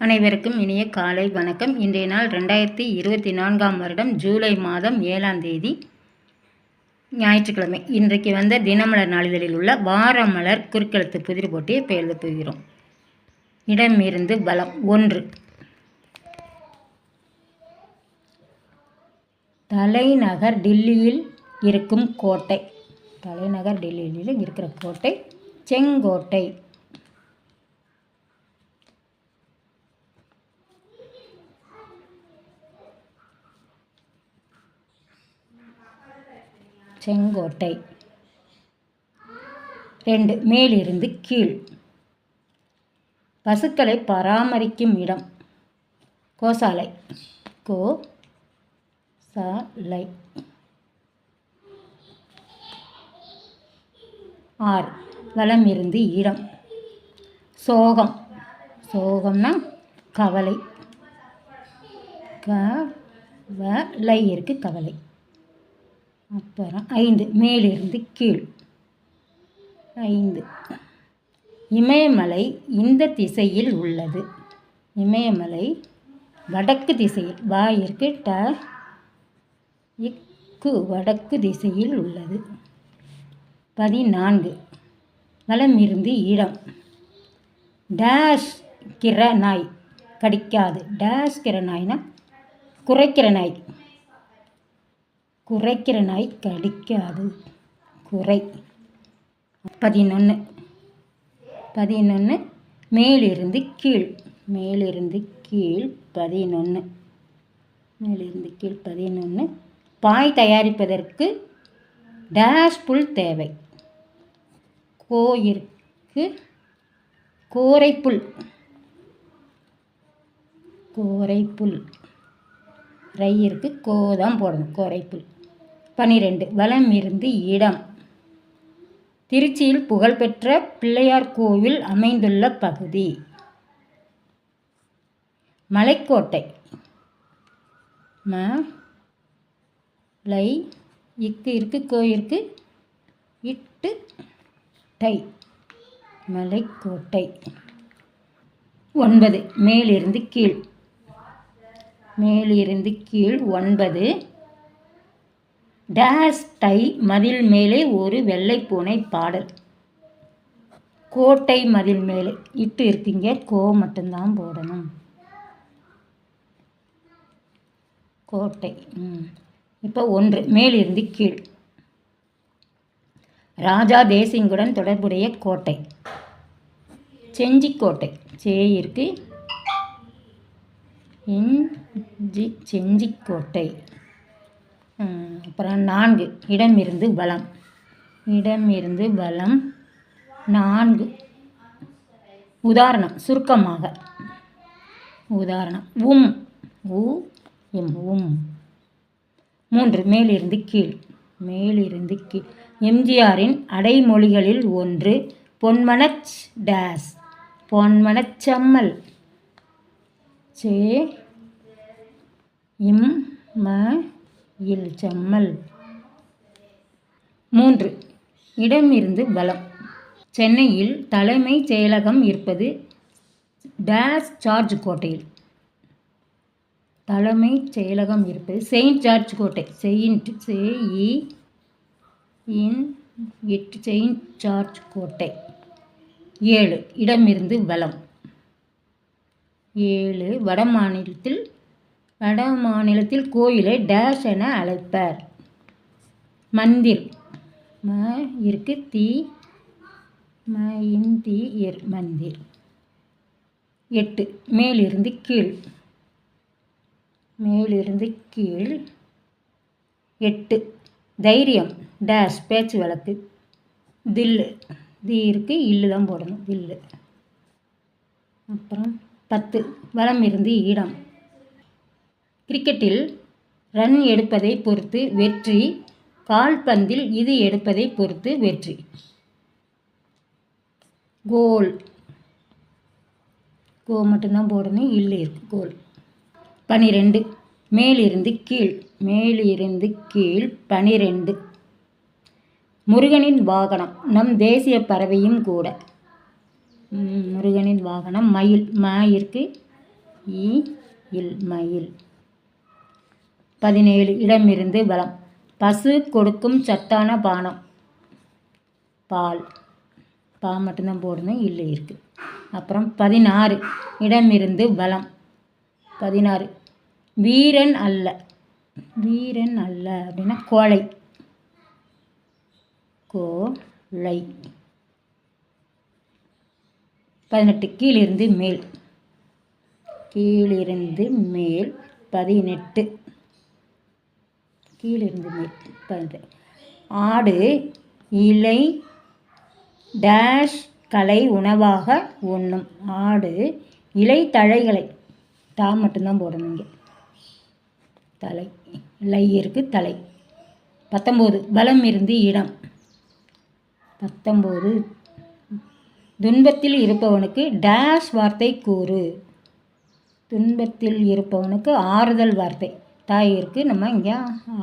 அனைவருக்கும் இனிய காலை வணக்கம். இன்றைய நாள் 2024ஆம் வருடம் ஜூலை மாதம் 7ஆம் தேதி ஞாயிற்றுக்கிழமை. இன்றைக்கு வந்த தினமலர் நாளிதழில் உள்ள வாரமலர் குறுக்கெழுத்து புதிர் போட்டியை இப்போ எழுத போகிறோம். இடமிருந்து பலம். 1. தலைநகர் டில்லியில் இருக்கும் கோட்டை. தலைநகர் டில்லியில் இருக்கிற கோட்டை செங்கோட்டை. செங்கோட்டை. 2. மேலிருந்து கீழ். பசுக்களை பராமரிக்கும் இடம் கோசாலை. கோசாலை. 6. வலமிருந்து இடம் சோகம். சோகம்னா கவலை. கவலை இருக்கு கவலை. அப்புறம் 5. மேலிருந்து கீழ். 5. இமயமலை இந்த திசையில் உள்ளது. இமயமலை வடக்கு திசையில். இருக்கு வடக்கு திசையில் உள்ளது. 14. வலமிருந்து இடம் டேஷ் கிற நாய் கடிக்காது. டேஷ் கிற நாய்னா குறைக்கிற நாய். குறைக்கிற நாய் கடிக்காது. குறை. 11. மேலிருந்து கீழ். மேலிருந்து கீழ் 11. மேலிருந்து கீழ் 11. பாய் தயாரிப்பதற்கு டேஷ் புல் தேவை. கோயிற்கு கோரைப்புல். கோரைப்புல். ரையிற்கு கோதான் போடணும். கோரைப்புல். 12. வலமிருந்து இடம் திருச்சியில் புகழ்பெற்ற பிள்ளையார் கோவில் அமைந்துள்ள பகுதி மலைக்கோட்டை. மலை இருக்கு கோயிற்கு இட்டு டை மலைக்கோட்டை. 9. மேலிருந்து கீழ். மேலிருந்து கீழ் 9. டேஷ் டை மதில் மேலே ஒரு வெள்ளை பூனை பாடல். கோட்டை மதில் மேலே இட்டு இருக்கீங்க. கோ மட்டும்தான் போடணும். கோட்டை. இப்போ 1. மேலிருந்து கீழ் ராஜா தேசிங்குடன் தொடர்புடைய கோட்டை செஞ்சிக்கோட்டை. சேயிற்கு செஞ்சிக்கோட்டை. அப்புறம் 4. இடமிருந்து பலம். இடமிருந்து பலம் 4. உதாரணம் சுருக்கமாக. உதாரணம் உம். 3. மேலிருந்து கீழ். மேலிருந்து கீழ் எம்ஜிஆரின் அடைமொழிகளில் ஒன்று பொன்மனச் டேஸ். பொன்மனச் செம்மல். சே இம் ம இல் செம்மல். 3. இடமிருந்து பலம். சென்னையில் தலைமை செயலகம் இருப்பது டேஸ் ஜார்ஜ் கோட்டையில். தலைமை செயலகம் இருப்பது செயின்ட் ஜார்ஜ் கோட்டை. செயின்ட் ஜார்ஜ் கோட்டை. 7. இடமிருந்து பலம். 7. வடமாநிலத்தில் கோயிலை டேஷ் என அழைப்பர். மந்திர். இருக்கு மந்திர். 8. மேலிருந்து கீழ். மேலிருந்து கீழ் 8. தைரியம் டேஷ் பேச்சு வழக்கு. தில்லு. இருக்கு இல்லு தான் போடணும். தில்லு. அப்புறம் 10. வலமிருந்து இடம் கிரிக்கெட்டில் ரன் எடுப்பதை பொறுத்து வெற்றி. கால்பந்தில் இது எடுப்பதை பொறுத்து வெற்றி. கோல். கோ மட்டும்தான் போடணும். இல்லை இருக்கு கோல். 12. மேலிருந்து கீழ். மேலிருந்து கீழ் 12. முருகனின் வாகனம் நம் தேசிய பறவையும் கூட. முருகனின் வாகனம் மயில். இருக்கு இ இல் மயில். 17 இடமிருந்து வலம். பசு கொடுக்கும் சத்தான பானம் பால். பா மட்டும்தான் போடணும், இல்லை இருக்குது. அப்புறம் 16 இடமிருந்து வலம். 16 வீரன் அல்ல. வீரன் அல்ல அப்படின்னா கோழை. கோழை. 18 கீழிருந்து மேல். கீழிருந்து மேல். 18 கீழிருந்து மேல். 18 ஆடு இலை டேஷ் களை உணவாக உண்ணும். ஆடு இலை தழைகளை. தா மட்டும்தான் போடணும் இங்கே. தலை. லை இருக்குது, தலை. 19 பலம் இருந்து இடம். 19 துன்பத்தில் இருப்பவனுக்கு டேஷ் வார்த்தை கூறு. துன்பத்தில் இருப்பவனுக்கு ஆறுதல் வார்த்தை. தாய் இருக்குது, நம்ம இங்கே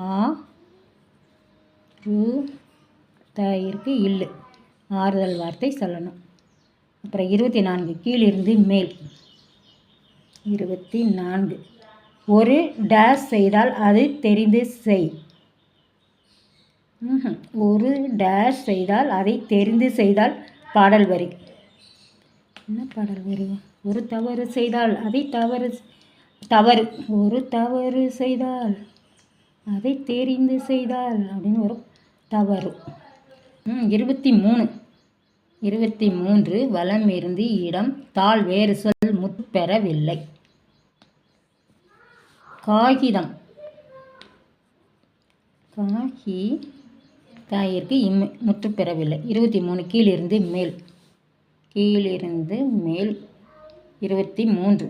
ஆ ரு தாய் இருக்குது, இல்லு. ஆறுதல் வார்த்தை சொல்லணும். அப்புறம் 24 கீழிருந்து மேல். 24 ஒரு டேஷ் செய்தால் அது தெரிந்து செய். ஒரு டேஷ் செய்தால் அதை தெரிந்து செய்தால் பாடல் வரி. என்ன பாடல் வரி? ஒரு தவறு செய்தால் அதை தவறு. ஒரு தவறு செய்தால் அதை தெரிந்து செய்தால் அப்படின்னு ஒரு தவறு. 23 வலம் இருந்து இடம். தாள் வேறு சொல் முற்பெறவில்லை. காகிதம். காகி தாயிற்கு முற்று பெறவில்லை. 23 கீழிருந்து மேல். கீழிருந்து மேல். 23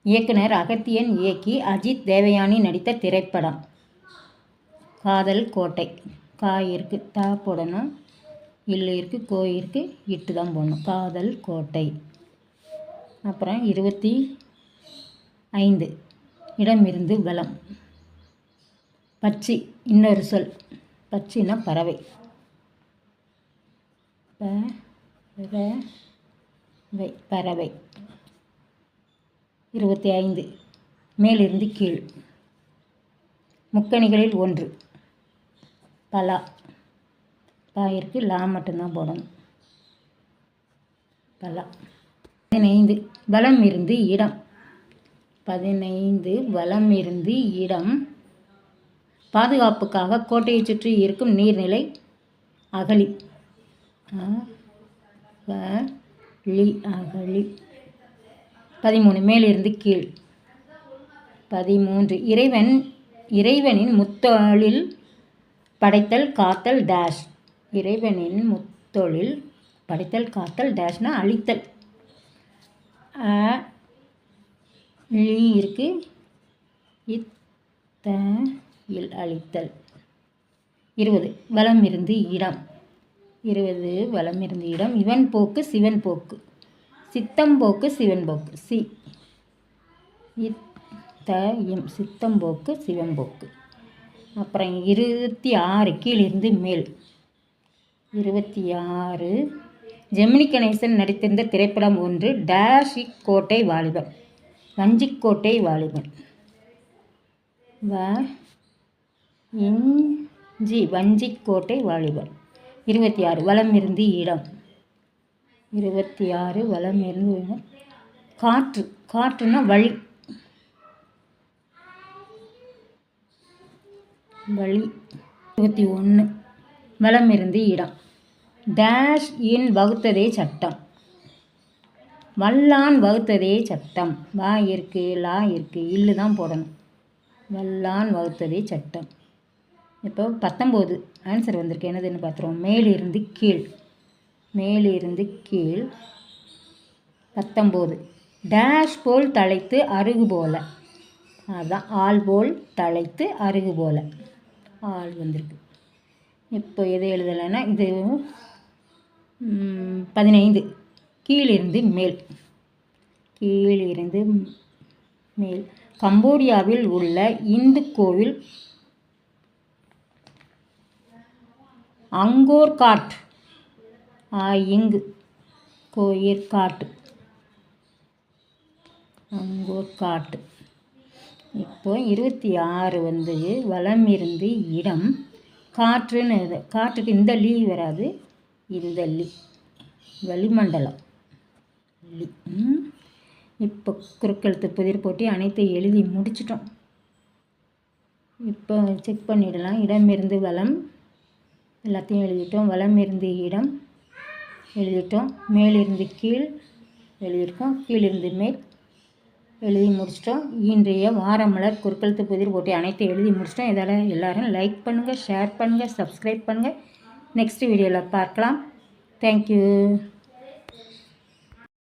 இயக்குனர் அகத்தியன் இயக்கி அஜித் தேவயானி நடித்த திரைப்படம் காதல் கோட்டை. காயிற்கு தா போடணும், இல்லை இருக்குது, கோயிற்கு இட்டு தான் போடணும். காதல் கோட்டை. அப்புறம் 25 இடமிருந்து வலம். பட்சி இன்னொரு சொல். பட்சின்னா பறவை. பறவை. 25 மேலிருந்து கீழ். முக்கணிகளில் ஒன்று. பலா. பாயிற்கு லா மட்டும்தான் போடணும். பலா. 15 வலம் இருந்து இடம். 15 வலம் இருந்து இடம். பாதுகாப்புக்காக கோட்டையை சுற்றி இருக்கும் நீர்நிலை அகழி. அகழி. 13 மேலிருந்து கீழ். 13 இறைவனின் முத்தொழில் படைத்தல் காத்தல் டேஷ். இறைவனின் முத்தொழில் படைத்தல் காத்தல் டேஷ்னா அழித்தல். லீ இருக்கு, இல் அழித்தல். 20 வலம் இருந்து இடம். 20 வலம் இருந்து இடம். இவன் போக்கு சிவன் போக்கு. சித்தம்போக்கு சிவன் போக்கு. சித்தம்போக்கு சிவம்போக்கு. அப்புறம் 26 கீழிருந்து மேல். 26 ஜெமினி கணேசன் நடித்திருந்த திரைப்படம் ஒன்று. டேஷ் கோட்டை வாலிபன். வஞ்சிக்கோட்டை வாலிபன். வஞ்சிக்கோட்டை வாலிபன். 26 வலம் இருந்து இடம். 26 வலம் இருந்து இடம். காற்று. காற்றுன்னா வழி. வழி. 21 வலம் இருந்து இடம். டேஷ் இன் வகுத்ததே சட்டம். வல்லான் வகுத்ததே சட்டம். வா இருக்கு, லா இருக்கு, இல்லு தான் போடணும். வல்லான் வகுத்ததே சட்டம். இப்போ 19 ஆன்சர் வந்திருக்கு. என்னதுன்னு பார்த்துருவோம். மேலிருந்து கீழ். மேலிருந்து கீழ். 19 டேஷ் போல் தழைத்து அருகு போல. அதுதான் ஆள் போல் தழைத்து அருகு போல. ஆள் வந்திருக்கு. இப்போ எது எழுதலைன்னா இது 15 கீழிருந்து மேல். கீழிருந்து மேல். கம்போடியாவில் உள்ள இந்து கோவில் அங்கோர் காட். இங்கு கோயிற்காட்டு. அங்கோர் காட்டு. இப்போ 26 வந்து வலம் இருந்து இடம். காற்றுன்னு காற்றுக்கு இந்த லீ வராது, இந்த லீ வளிமண்டலம் லீ. இப்போ குறுக்கெழுத்து புதிர் போட்டி அனைத்தையும் எழுதி முடிச்சிட்டோம். இப்போ செக் பண்ணிடலாம். இடமிருந்து வலம் எல்லாத்தையும் எழுதிட்டோம். வலம் இருந்து இடம் எழுதிட்டோம். மேலிருந்து கீழ் எழுதியிருக்கோம். கீழிருந்து மேல் எழுதி முடிச்சிட்டோம். இன்றைய வாரமலர் குறுக்கெழுத்து புதிர் போட்டி அனைத்தையும் எழுதி முடிச்சிட்டோம். இதால் எல்லோரும் லைக் பண்ணுங்கள், ஷேர் பண்ணுங்கள், சப்ஸ்கிரைப் பண்ணுங்கள். நெக்ஸ்ட் வீடியோவில் பார்க்கலாம். தேங்க்யூ.